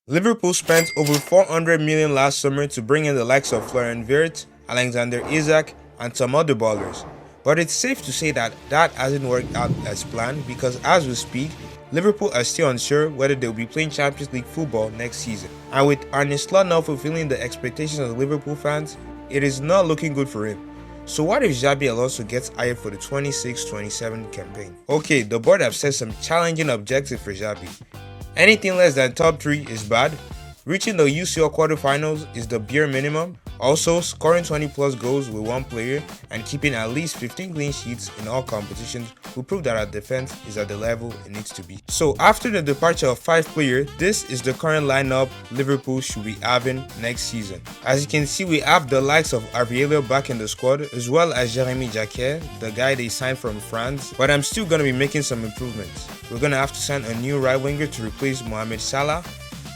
Liverpool spent over 400 million last summer to bring in the likes of Florian Wirtz, Alexander Isak, and some other ballers. But it's safe to say that that hasn't worked out as planned because as we speak, Liverpool are still unsure whether they'll be playing Champions League football next season. And with Arne Slot now fulfilling the expectations of Liverpool fans, it is not looking good for him. So what if Xabi Alonso gets hired for the 26-27 campaign? Okay, the board have set some challenging objectives for Xabi. Anything less than top 3 is bad. Reaching the UCL quarterfinals is the bare minimum. Also, scoring 20 plus goals with one player and keeping at least 15 clean sheets in all competitions will prove that our defense is at the level it needs to be. So after the departure of 5 players, this is the current lineup Liverpool should be having next season. As you can see, we have the likes of Arielio back in the squad, as well as Jeremy Jacquet, the guy they signed from France, but I'm still going to be making some improvements. We're going to have to sign a new right winger to replace Mohamed Salah,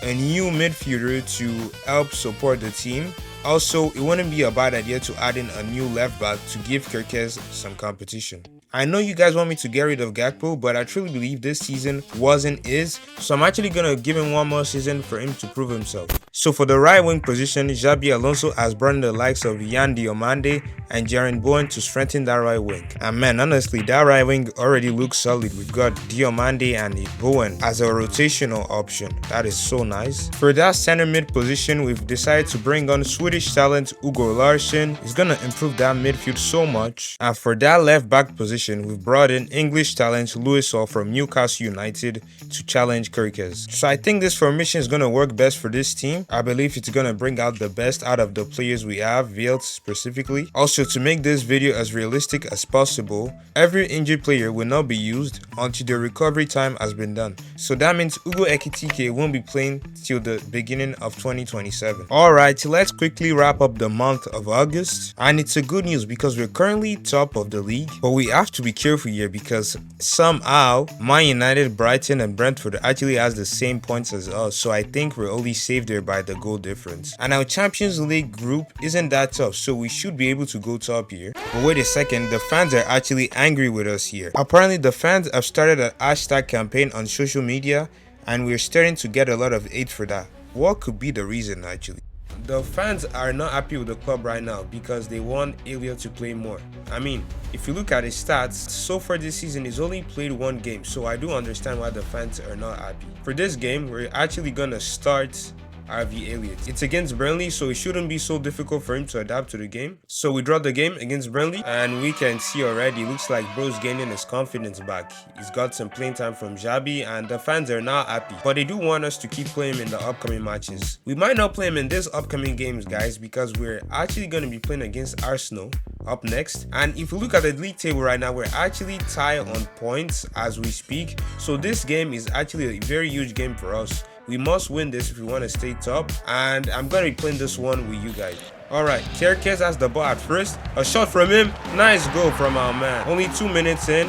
a new midfielder to help support the team. Also, it wouldn't be a bad idea to add in a new left back to give Kirkes some competition. I know you guys want me to get rid of Gakpo, but I truly believe this season wasn't his, so I'm actually gonna give him one more season for him to prove himself. So for the right wing position, Xabi Alonso has brought in the likes of Yan Diomande and Jaren Bowen to strengthen that right wing. And man, honestly, that right wing already looks solid. We've got Diomande and Bowen as a rotational option. That is so nice. For that center mid position, we've decided to bring on Swedish talent Hugo Larsson. He's gonna improve that midfield so much. And for that left back position, we've brought in English talent Lewis Hall from Newcastle United to challenge Kirkes. So I think this formation is gonna work best for this team. I believe it's gonna bring out the best out of the players we have, Wirtz specifically. Also, to make this video as realistic as possible, every injured player will not be used until the recovery time has been done. So that means Ugo Ekitike won't be playing till the beginning of 2027. Alright, let's quickly wrap up the month of August. And it's a good news because we're currently top of the league, but we have to be careful here because somehow Man United, Brighton and Brentford actually has the same points as us, so I think we're only saved there by the goal difference. And our Champions League group isn't that tough, so we should be able to go top here. But wait a second, the fans are actually angry with us here. Apparently the fans have started an hashtag campaign on social media and we're starting to get a lot of hate for that. What could be the reason actually? The fans are not happy with the club right now because they want Elliot to play more. I mean, if you look at his stats, so far this season he's only played 1 game, so I do understand why the fans are not happy. For this game, we're actually gonna start RV Elliott. It's against Burnley, so it shouldn't be so difficult for him to adapt to the game. So we draw the game against Burnley, and we can see already, looks like bro's gaining his confidence back. He's got some playing time from Xabi, and the fans are not happy. But they do want us to keep playing him in the upcoming matches. We might not play him in this upcoming games, guys, because we're actually going to be playing against Arsenal up next. And if we look at the league table right now, we're actually tied on points as we speak. So this game is actually a very huge game for us. We must win this if we want to stay top, and I'm going to be playing this one with you guys. Alright, Kirkes has the ball at first. A shot from him. Nice goal from our man. Only 2 minutes in,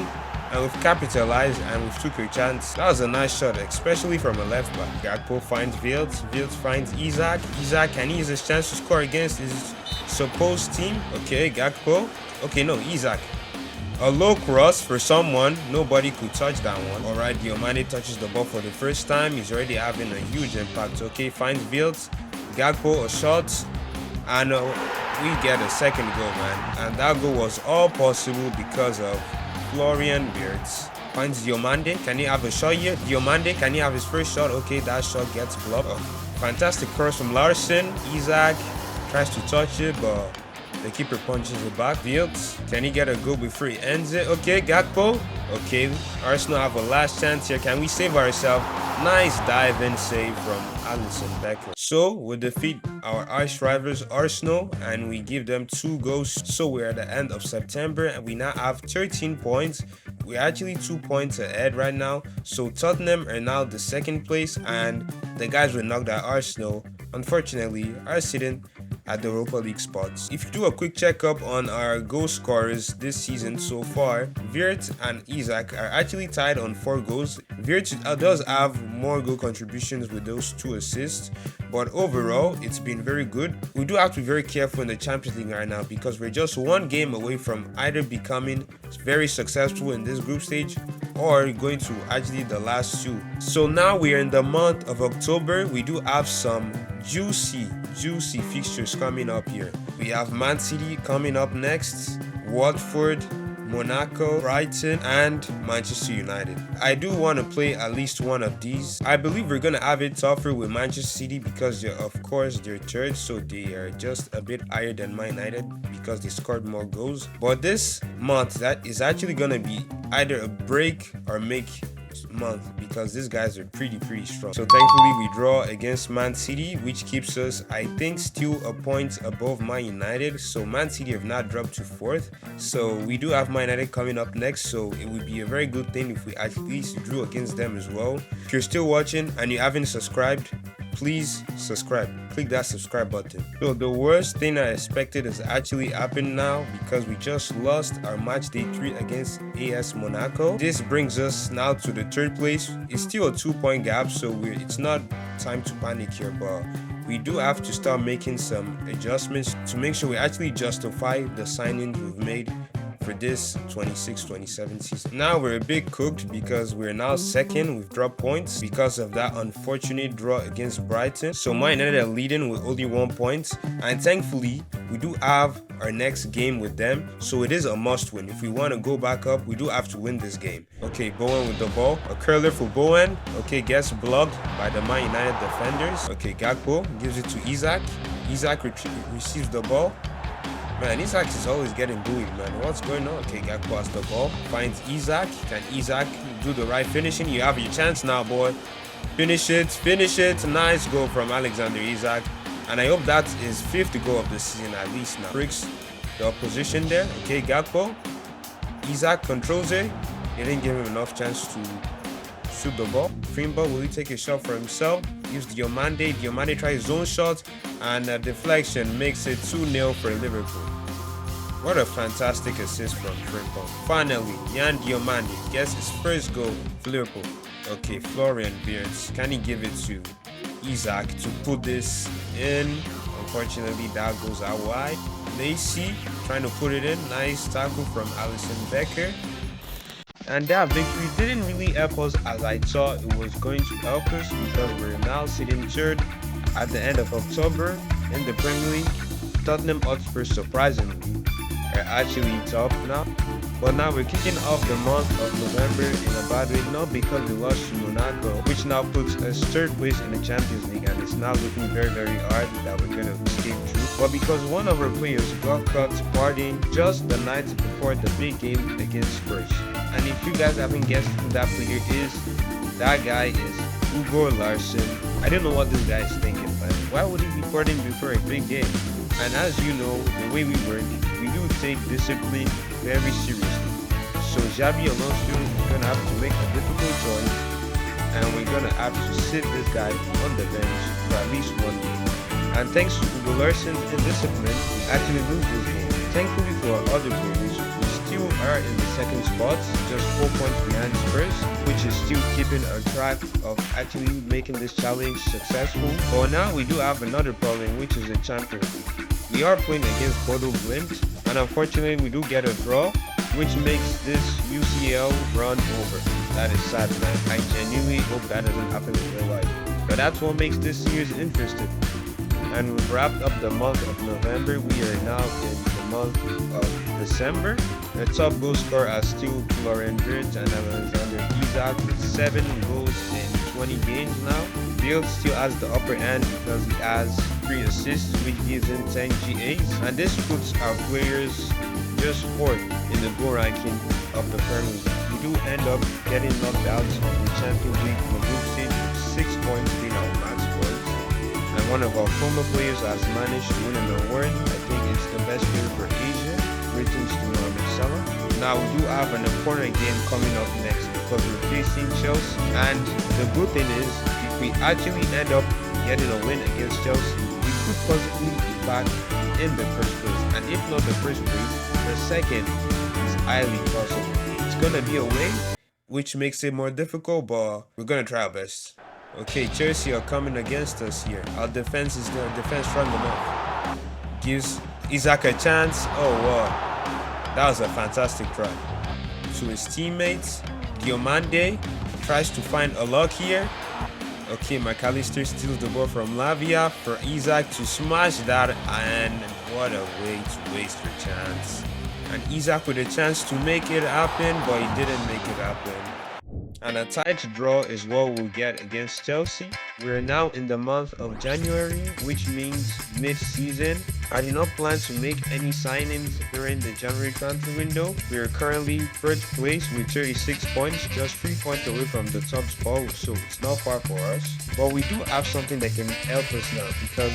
and we've capitalized and we've took a chance. That was a nice shot, especially from a left back. Gakpo finds Wirtz. Wirtz finds Isak. Isak, can he use his chance to score against his supposed team? Okay, Gakpo. Okay, no, Isak. A low cross for someone, nobody could touch that one. Alright, Diomande touches the ball for the first time. He's already having a huge impact. Okay, finds Wirtz, Gakpo a shot, and we get a second goal, man. And that goal was all possible because of Florian Wirtz. Finds Diomande, can he have a shot here? Diomande, can he have his first shot? Okay, that shot gets blocked. Fantastic cross from Larsson. Isak tries to touch it, but the keeper punches it back. Wirtz, can he get a goal before he ends it? Okay, Gakpo. Okay, Arsenal have a last chance here. Can we save ourselves? Nice dive-in save from Alisson Becker. So we defeat our arch rivals Arsenal and we give them 2 goals. So we're at the end of September and we now have 13 points. We're actually 2 points ahead right now. So Tottenham are now the 2nd place and the guys who knocked out Arsenal, unfortunately, are sitting at the Europa League spots. If you do a quick checkup on our goal scorers this season so far, Wirtz and Isak are actually tied on 4 goals. Wirtz does have more goal contributions with those 2 assists, but overall it's been very good. We do have to be very careful in the Champions League right now because we're just 1 game away from either becoming very successful in this group stage or going to actually the last two. So now we are in the month of October. We do have some juicy fixtures coming up here. We have Man City coming up next, Watford, Monaco, Brighton, and Manchester United. I do want to play at least one of these. I believe we're going to have it tougher with Manchester City because they're third, so they are just a bit higher than Man United because they scored more goals. But this month, that is actually going to be either a break or make month because these guys are pretty strong. So thankfully we draw against Man City, which keeps us, I think, still a point above Man United. So Man City have not dropped to 4th, so we do have Man United coming up next, so it would be a very good thing if we at least drew against them as well. If you're still watching and you haven't subscribed, please subscribe. Click that subscribe button. So the worst thing I expected has actually happened now because we just lost our match day 3 against AS Monaco. This brings us now to the 3rd place. It's still a 2-point gap, so it's not time to panic here, but we do have to start making some adjustments to make sure we actually justify the signings we've made for this 26-27 season. Now we're a bit cooked because we're now 2nd. We've dropped points because of that unfortunate draw against Brighton. So Man United are leading with only 1 point, and thankfully we do have our next game with them, so it is a must win. If we want to go back up, we do have to win this game. Okay, Bowen with the ball, a curler for Bowen. Okay, gets blocked by the Man United defenders. Okay, Gakpo gives it to Isaac. Isaac receives the ball. Man, Isaac is always getting bullied, man. What's going on? Okay, Gakpo has the ball. Finds Isaac. Can Isaac do the right finishing? You have your chance now, boy. Finish it. Finish it. Nice goal from Alexander Isaac. And I hope that is 5th goal of the season at least now. Breaks the opposition there. Okay, Gakpo. Isaac controls it. They didn't give him enough chance to shoot the ball. Frimba, will he take a shot for himself? Gives Diomande. Diomande tries his own shot, and a deflection makes it 2-0 for Liverpool. What a fantastic assist from Frimba. Finally, Yan Diomande gets his 1st goal for Liverpool. Okay, Florian Wirtz, can he give it to Isaac to put this in? Unfortunately, that goes out wide. Lacey trying to put it in. Nice tackle from Alisson Becker. And that victory didn't really help us as I thought it was going to help us because we're now sitting 3rd at the end of October in the Premier League. Tottenham Hotspur, surprisingly, are actually top now. But now we're kicking off the month of November in a bad way, not because we lost to Monaco, which now puts us 3rd place in the Champions League, and it's now looking very hard that we're going to escape through. But because one of our players got caught partying just the night before the big game against Spurs. And if you guys haven't guessed who that player is, that guy is Hugo Larsson. I don't know what this guy is thinking, man. Why would he be partying before a big game? And as you know, the way we work, we do take discipline very seriously. So Xabi Alonso is going to have to make a difficult choice, and we're going to have to sit this guy on the bench for at least 1 game. And thanks to Hugo Larsson's discipline, we actually lose this game. Thankfully for our other players, we still are in the 2nd spot, just 4 points behind Spurs, which is still keeping our track of actually making this challenge successful. But now we do have another problem, which is the Champions League. We are playing against Bodo Glimt, and unfortunately we do get a draw, which makes this UCL run over. That is sad, man. I genuinely hope that doesn't happen in real life. But that's what makes this series interesting. And we've wrapped up the month of November. We are now in the month of December. The top goal scorer are still Florian Wirtz and Alexander Isaac with 7 goals in 20 games now. Bill still has the upper hand because he has 3 assists, which gives him 10 GAs. And this puts our players just 4th in the goal ranking of the Premier League. We do end up getting knocked out of the Champions League from group stage with 6 points being our max scores. And one of our former players has managed to win an award. I think it's the best player for Asia, greetings to Mohamed Salah. Now we do have an important game coming up next because we're facing Chelsea, and the good thing is if we actually end up getting a win against Chelsea, we could possibly be back in the 1st place, and if not the 1st place, the 2nd is highly possible. It's gonna be away, which makes it more difficult, but we're gonna try our best. Okay, Chelsea are coming against us here. Our defense is the defense strong enough. Gives Isaac a chance. Oh wow, that was a fantastic try. To his teammates, Diomande tries to find a lock here. Okay, McAllister steals the ball from Lavia for Isaac to smash that, and what a way to waste your chance. And Isaac with a chance to make it happen, but he didn't make it happen. And a tight draw is what we'll get against Chelsea. We're now in the month of January, which means mid-season. I did not plan to make any signings during the January transfer window. We are currently third place with 36 points, just 3 points away from the top spot, so it's not far for us. But we do have something that can help us now, because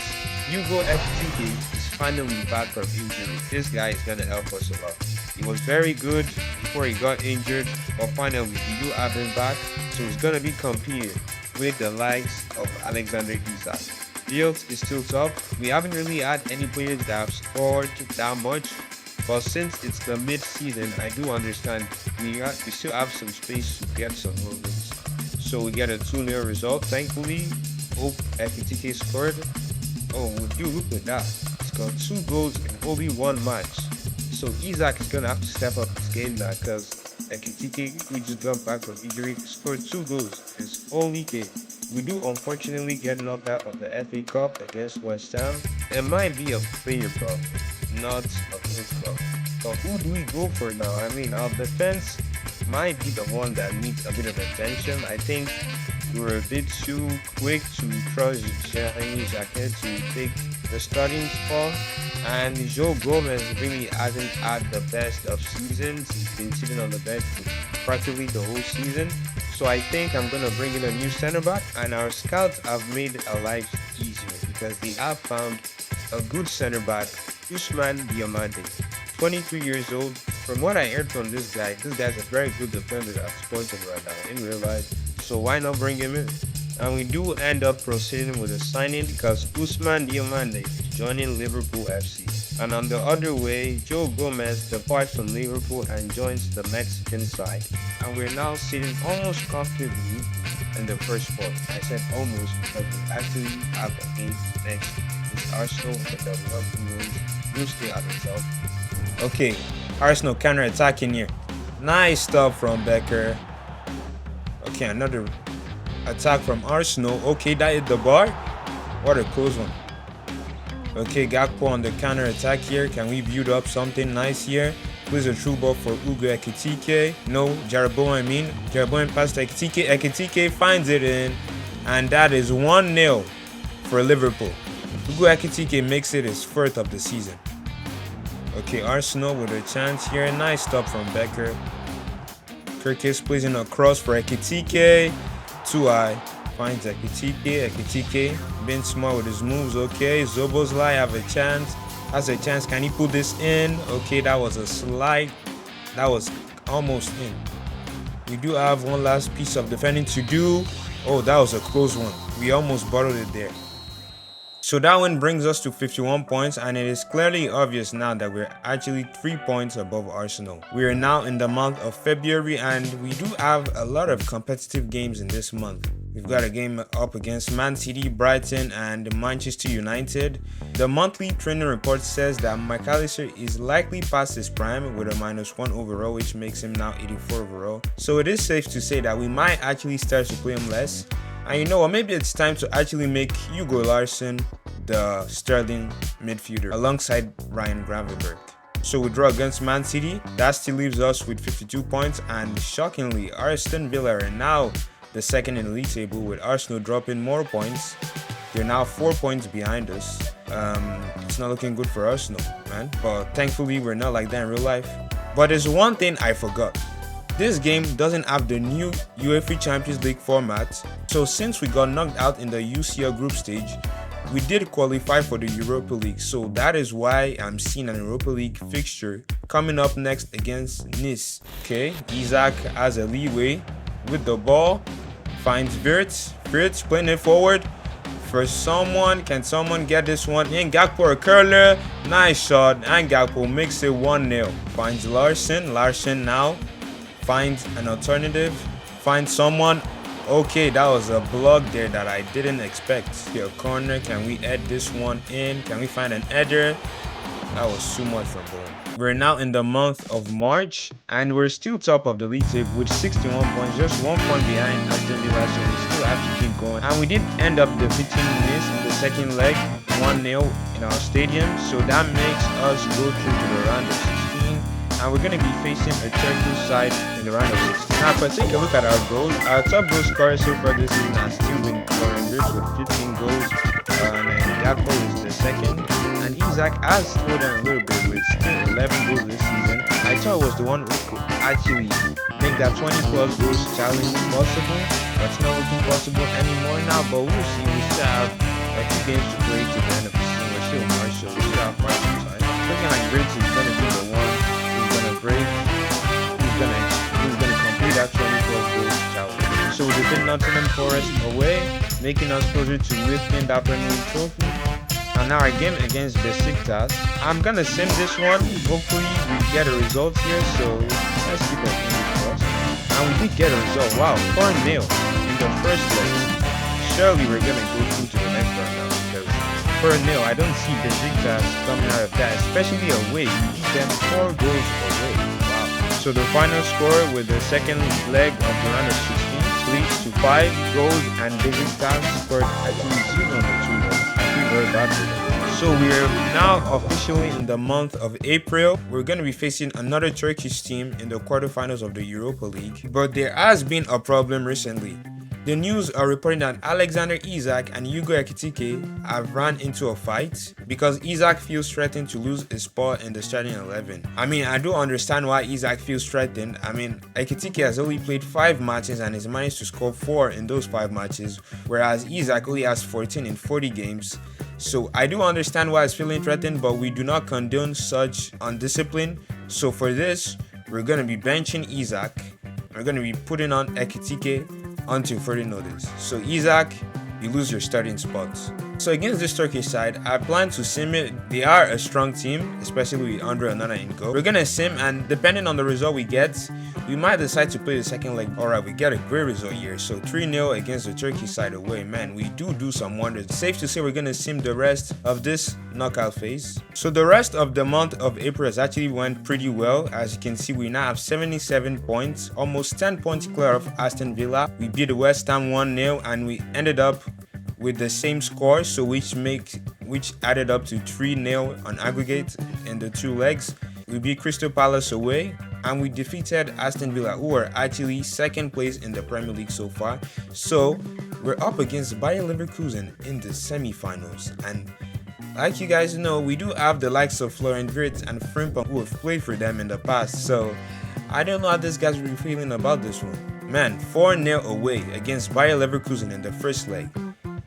Hugo FTK is finally back from injury. This guy is going to help us a lot. He was very good before he got injured, but finally we do have him back, so he's going to be competing with the likes of Alexander Isak. Field is still tough. We haven't really had any players that have scored that much, but since it's the mid-season, I do understand we still have some space to get some movements. So we get a 2-0 result, thankfully. Hope FTK scored. Oh, would you look at that? He's got 2 goals in only 1 match. So Isaac is going to have to step up his game now, because Ekitike, who just got back from injury, scored 2 goals in his only game. We do unfortunately get knocked out of the FA Cup against West Ham. It might be a player problem, not a good club. So who do we go for now? I mean, our defense might be the one that needs a bit of attention. I think we were a bit too quick to trust Jeremy Jacquet to take the starting spot. And Joe Gomez really hasn't had the best of seasons. He's been sitting on the bench for practically the whole season. So I think I'm going to bring in a new center back, and our scouts have made our lives easier because they have found a good center back, Ousmane Diomande, 23 years old. From what I heard from this guy's a very good defender at Sporting right now in real life. So why not bring him in? And we do end up proceeding with a signing because Ousmane Diomande is joining Liverpool FC. And on the other way, Joe Gomez departs from Liverpool and joins the Mexican side. And we're now sitting almost comfortably in the first spot. I said almost because we actually have a game next with Arsenal and the Liverpool will stay at the top. Okay, Arsenal counter-attacking here. Nice stuff from Becker. Okay, another attack from Arsenal. Okay, that hit the bar. What a close one. Okay, Gakpo on the counter attack here. Can we build up something nice here? Plays a true ball for Ugo Ekitike. No, Jeroboam passed to Ekitike. Ekitike finds it in. And that is 1-0 for Liverpool. Ugo Ekitike makes it his first of the season. Okay, Arsenal with a chance here. Nice stop from Becker. Kirkis plays in a cross for Ekitike. Too high. Finds Ekitike. Ekitike being smart with his moves. Okay, Zoboslai have a chance. Has a chance. Can he put this in? Okay, that was a slide. That was almost in. We do have one last piece of defending to do. Oh, that was a close one. We almost bottled it there. So that one brings us to 51 points, and it is clearly obvious now that we're actually 3 points above Arsenal. We are now in the month of February, and we do have a lot of competitive games in this month. We've got a game up against Man City, Brighton, and Manchester United. The monthly training report says that McAllister is likely past his prime with a -1 overall, which makes him now 84 overall. So it is safe to say that we might actually start to play him less. And you know what, maybe it's time to actually make Hugo Larsson the Sterling midfielder alongside Ryan Gravenberch. So we draw against Man City. That still leaves us with 52 points, and shockingly, Aston Villa are now the second in the league table, with Arsenal dropping more points. They're now 4 points behind us. It's not looking good for Arsenal, man. But thankfully, we're not like that in real life. But there's one thing I forgot. This game doesn't have the new UEFA Champions League format. So since we got knocked out in the UCL group stage, we did qualify for the Europa League. So that is why I'm seeing an Europa League fixture coming up next against Nice. Okay, Isaac has a leeway with the ball. Finds Wirtz. Wirtz playing it forward for someone. Can someone get this one in? Gakpo, a curler. Nice shot. And Gakpo makes it 1-0. Finds Larsson. Larsson now finds an alternative. Finds someone. Okay, that was a block there that I didn't expect. Here, corner. Can we head this one in? Can we find an header? That was too much for Bowen. We're now in the month of March, and we're still top of the league table with 61 points, just 1 point behind Aston Villa, so we still have to keep going. And we did end up defeating Nice in the second leg, 1-0 in our stadium, so that makes us go through to the round of 16. And we're going to be facing a Turkish side in the round of 16. Now, if I take a look at our goals, our top goal scorer so far this season has still been Florian Wirtz with 15 goals, and Gakpo is the second. And Isaac has slowed down a little bit with still 11 goals this season. I thought it was the one who could actually make that 20 plus goals challenge possible, but it's not looking possible anymore now. But we'll see. We still have a few games to play to the end of the season. We're still in March, so we still have quite some time. Looking like Wirtz is going to be the one who's going to break, who's going to complete that 20 plus goals challenge. So we defeat Nottingham Forest away, making us closer to lifting that Premier League trophy. And now our game against Besiktas, I'm gonna sim this one. Hopefully we get a result here, so let's keep our fingers crossed. And we did get a result. Wow, 4-0 in the first leg. Surely we're gonna go through to the next round now, because 4-0, I don't see Besiktas coming out of that, especially away. We beat them 4 goals away. Wow. So the final score with the second leg of the round of 16 leads to 5 goals, and Besiktas scored actually 0 on the 2 goals. Very bad for them. So we're now officially in the month of April. We're going to be facing another Turkish team in the quarterfinals of the Europa League. But there has been a problem recently. The news are reporting that Alexander Isak and Hugo Ekitike have ran into a fight because Isak feels threatened to lose his spot in the starting 11. I mean, I do understand why Isak feels threatened. I mean, Ekitike has only played 5 matches and has managed to score 4 in those 5 matches, whereas Isak only has 14 in 40 games. So I do understand why he's feeling threatened, but we do not condone such undiscipline. So for this, we're going to be benching Isak. We're going to be putting on Ekitike until further notice. So Isak, you lose your starting spots. So against this Turkish side, I plan to sim it. They are a strong team, especially with Andre Onana in goal. We're gonna sim, and depending on the result we get, we might decide to play the second leg. Alright, we get a great result here. So 3-0 against the Turkish side away. Man, we do some wonders. It's safe to say we're gonna sim the rest of this knockout phase. So the rest of the month of April has actually went pretty well. As you can see, we now have 77 points, almost 10 points clear of Aston Villa. We beat West Ham 1-0, and we ended up with the same score, so which added up to 3-0 on aggregate in the 2 legs. We beat Crystal Palace away, and we defeated Aston Villa, who are actually second place in the Premier League so far. So we're up against Bayer Leverkusen in the semi-finals, and like you guys know, we do have the likes of Florian Wirtz and Frimpong who have played for them in the past. So I don't know how these guys will be feeling about this one. Man, 4-0 away against Bayer Leverkusen in the first leg.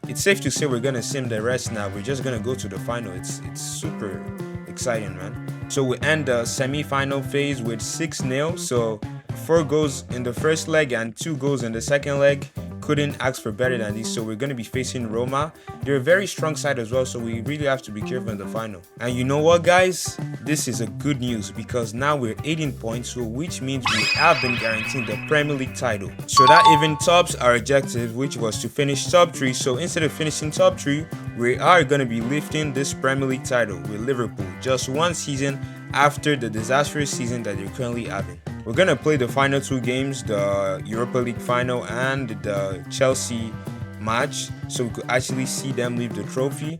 It's safe to say we're gonna sim the rest now. We're just gonna go to the final. It's super exciting, man. So we end the semi-final phase with 6-0. So 4 goals in the first leg and 2 goals in the second leg. Couldn't ask for better than this. So we're going to be facing Roma. They're a very strong side as well, so we really have to be careful in the final. And you know what, guys? This is a good news because now we're 18 points, so which means we have been guaranteed the Premier League title. So that even tops our objective, which was to finish top 3. So instead of finishing top 3, we are going to be lifting this Premier League title with Liverpool just 1 season after the disastrous season that they're currently having. We're going to play the final 2 games, the Europa League final and the Chelsea match, so we could actually see them leave the trophy.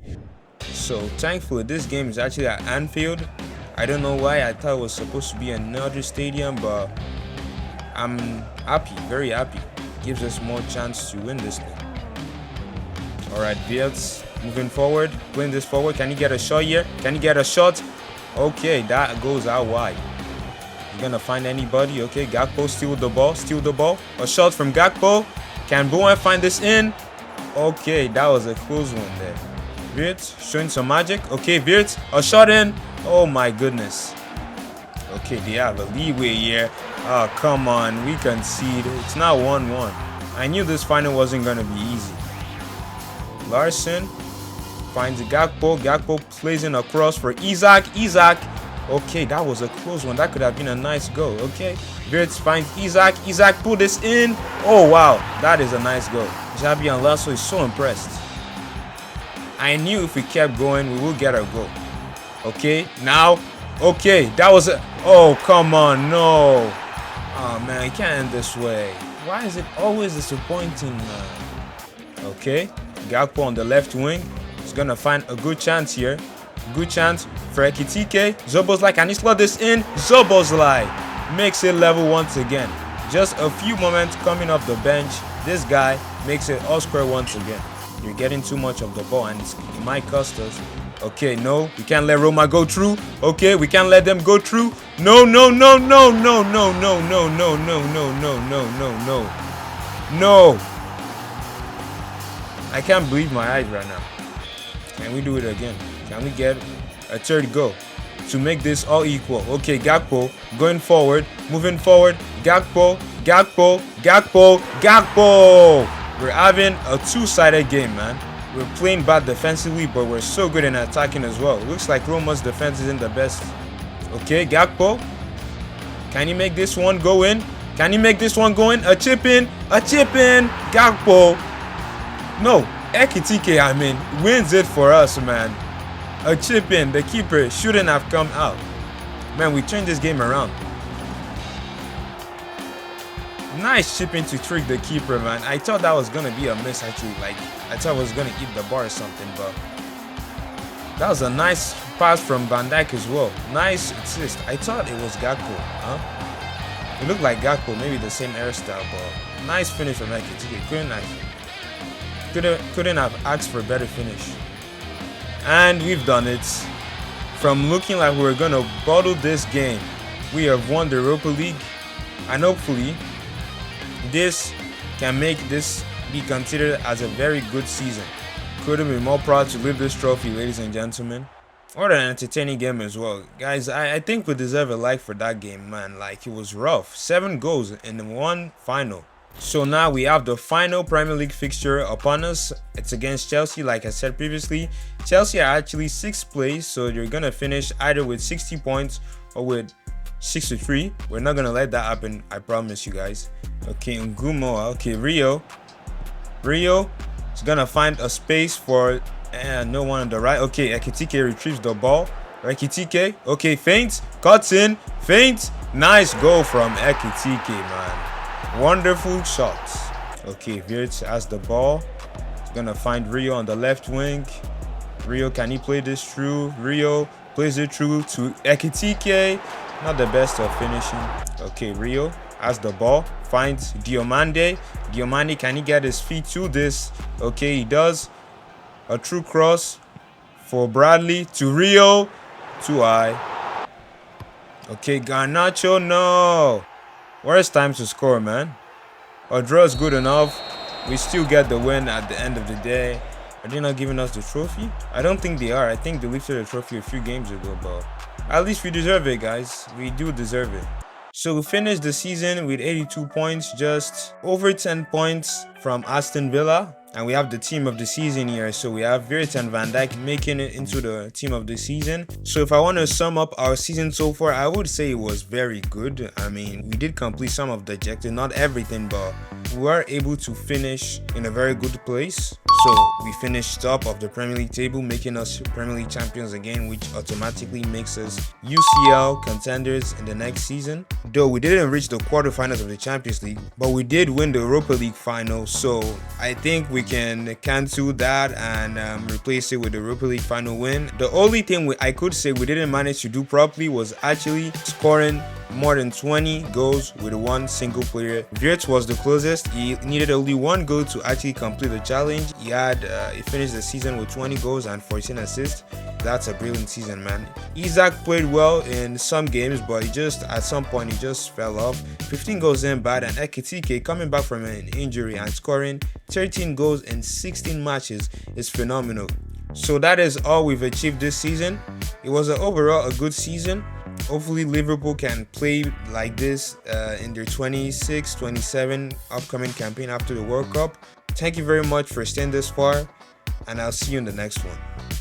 So thankfully this game is actually at Anfield. I don't know why, I thought it was supposed to be another stadium, but I'm happy, very happy. Gives us more chance to win this thing. Alright, Wirtz moving forward, playing this forward. Can he get a shot here? Can he get a shot? Okay, that goes out wide. You're gonna find anybody. Okay, Gakpo steal the ball. A shot from Gakpo. Can Bowen find this in? Okay, that was a close one there. Wirtz showing some magic. Okay, Wirtz, a shot in. Oh my goodness. Okay, they have a leeway here. Oh, come on, we concede. It's now 1-1. I knew this final wasn't gonna be easy. Larson finds Gakpo. Gakpo plays in a cross for Isak. Okay, that was a close one. That could have been a nice goal. Okay, Wirtz finds Isak. Isak pulled this in. Oh, wow. That is a nice goal. Xabi and Lasso is so impressed. I knew if we kept going, we will get our goal. Okay, now, okay, that was a, oh, come on, no. Oh, man, it can't end this way. Why is it always disappointing, man? Okay, Gakpo on the left wing. He's gonna find a good chance here. Good chance for Ekitike. Zoboslai, can he slot this in? Zoboslai makes it level once again. Just a few moments coming off the bench. This guy makes it all square once again. You're getting too much of the ball and it might cost us. Okay, no, we can't let Roma go through. Okay, we can't let them go through. No, no, no, no, no, no, no, no, no, no, no, no, no, no, no. No. I can't believe my eyes right now. Can we do it again? Can we get a third goal to make this all equal? Okay, Gakpo going forward, moving forward. Gakpo, Gakpo, Gakpo, Gakpo. We're having a two-sided game, man. We're playing bad defensively, but we're so good in attacking as well. It looks like Roma's defense isn't the best. Okay, Gakpo. Can he make this one go in? Can he make this one go in? A chip in, a chip in. Gakpo. No, Ekitike, I mean, wins it for us, man. A chip in, the keeper shouldn't have come out. Man, we turned this game around. Nice chip in to trick the keeper, man. I thought that was going to be a miss, actually. Like, I thought I was going to eat the bar or something, but that was a nice pass from Van Dijk as well. Nice assist. I thought it was Gakpo, huh? It looked like Gakpo, maybe the same hairstyle, but nice finish from Ekitike. Couldn't have asked for a better finish. And we've done it. From looking like we were going to bottle this game, we have won the Europa League. And hopefully, this can make this be considered as a very good season. Couldn't be more proud to lift this trophy, ladies and gentlemen. What an entertaining game as well. Guys, I think we deserve a like for that game, man. Like, it was rough. 7 goals in one final. So now we have the final Premier League fixture upon us. It's against Chelsea, like I said previously. Chelsea are actually 6th place, so you're going to finish either with 60 points or with 63. We're not going to let that happen, I promise you guys. Okay, Ngumo. Okay, Rio is going to find a space for no one on the right. Okay, Ekitike retrieves the ball. Ekitike, okay, feints, cuts in, feints. Nice goal from Ekitike, man. Wonderful shots. Okay, Wirtz has the ball. He's gonna find Rio on the left wing. Rio, can he play this through? Rio plays it through to Ekitike. Not the best of finishing. Okay, Rio has the ball. Finds Diomande. Diomande, can he get his feet to this? Okay, he does. A true cross for Bradley to Rio. Too high. Okay, Garnacho, no. Worst time to score, man. A draw is good enough. We still get the win at the end of the day. Are they not giving us the trophy? I don't think they are. I think they lifted the trophy a few games ago, but at least we deserve it, guys. We do deserve it. So we finished the season with 82 points, just over 10 points from Aston Villa. And we have the team of the season here. So we have Wirtz and Van Dijk making it into the team of the season. So if I want to sum up our season so far, I would say it was very good. I mean, we did complete some of the objectives, not everything, but we were able to finish in a very good place. So we finished top of the Premier League table, making us Premier League champions again, which automatically makes us UCL contenders in the next season. Though we didn't reach the quarterfinals of the Champions League, but we did win the Europa League final. So I think we can cancel that and replace it with the Europa League final win. The only thing I could say we didn't manage to do properly was actually scoring more than 20 goals with one single player. Wirtz was the closest. He needed only 1 goal to actually complete the challenge. He finished the season with 20 goals and 14 assists. That's a brilliant season, man. Isak played well in some games, but at some point he just fell off. 15 goals in bad, and Ekitike coming back from an injury and scoring 13 goals in 16 matches is phenomenal. So that is all we've achieved this season. It was overall a good season. Hopefully Liverpool can play like this in their 26-27 upcoming campaign after the World Cup. Thank you very much for staying this far, and I'll see you in the next one.